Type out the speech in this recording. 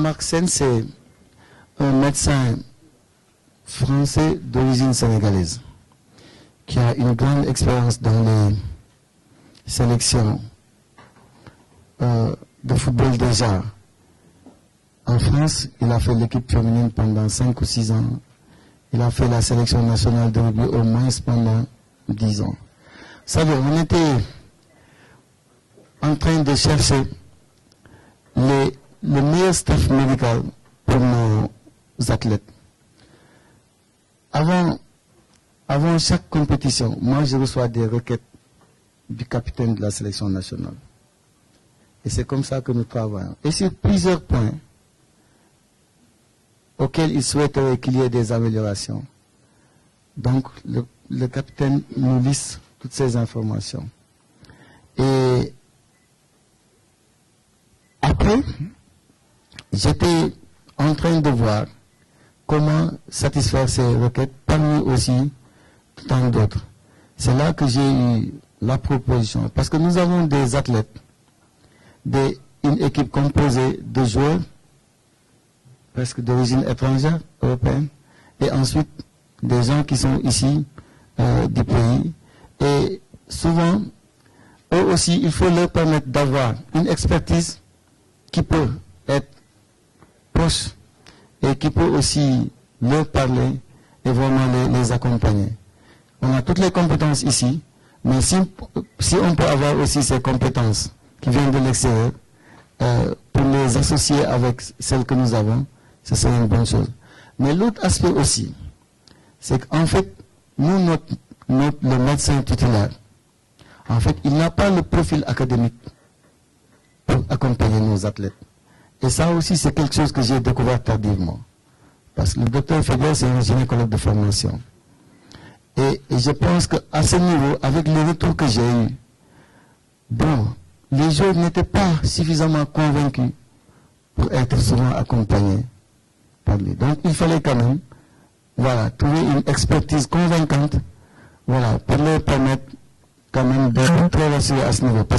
Jean-Marc Sène, c'est un médecin français d'origine sénégalaise qui a une grande expérience dans les sélections de football déjà. En France, il a fait l'équipe féminine pendant 5 ou 6 ans. Il a fait la sélection nationale de rugby au moins pendant 10 ans. Ça veut dire, on était en train de chercher le meilleur staff médical pour nos athlètes. Avant chaque compétition, moi je reçois des requêtes du capitaine de la sélection nationale. Et c'est comme ça que nous travaillons. Et sur plusieurs points auxquels il souhaiterait qu'il y ait des améliorations. Donc le capitaine nous liste toutes ces informations. Et après, j'étais en train de voir comment satisfaire ces requêtes, parmi aussi tant d'autres. C'est là que j'ai eu la proposition. Parce que nous avons des athlètes, une équipe composée de joueurs, presque d'origine étrangère, européenne, et ensuite des gens qui sont ici du pays. Et souvent, eux aussi, il faut leur permettre d'avoir une expertise qui peut être proche et qui peut aussi leur parler et vraiment les accompagner. On a toutes les compétences ici, mais si on peut avoir aussi ces compétences qui viennent de l'extérieur, pour les associer avec celles que nous avons, ce serait une bonne chose. Mais l'autre aspect aussi, c'est qu'en fait, nous, le médecin titulaire, en fait, il n'a pas le profil académique pour accompagner nos athlètes. Et ça aussi, c'est quelque chose que j'ai découvert tardivement. Parce que le docteur Fedor, c'est un gynécologue de formation. Et je pense qu'à ce niveau, avec les retours que j'ai eus, bon, les joueurs n'étaient pas suffisamment convaincus pour être souvent accompagnés par lui. Donc, il fallait quand même, voilà, trouver une expertise convaincante, voilà, pour leur permettre quand même d'être très rassurés à ce niveau. Parce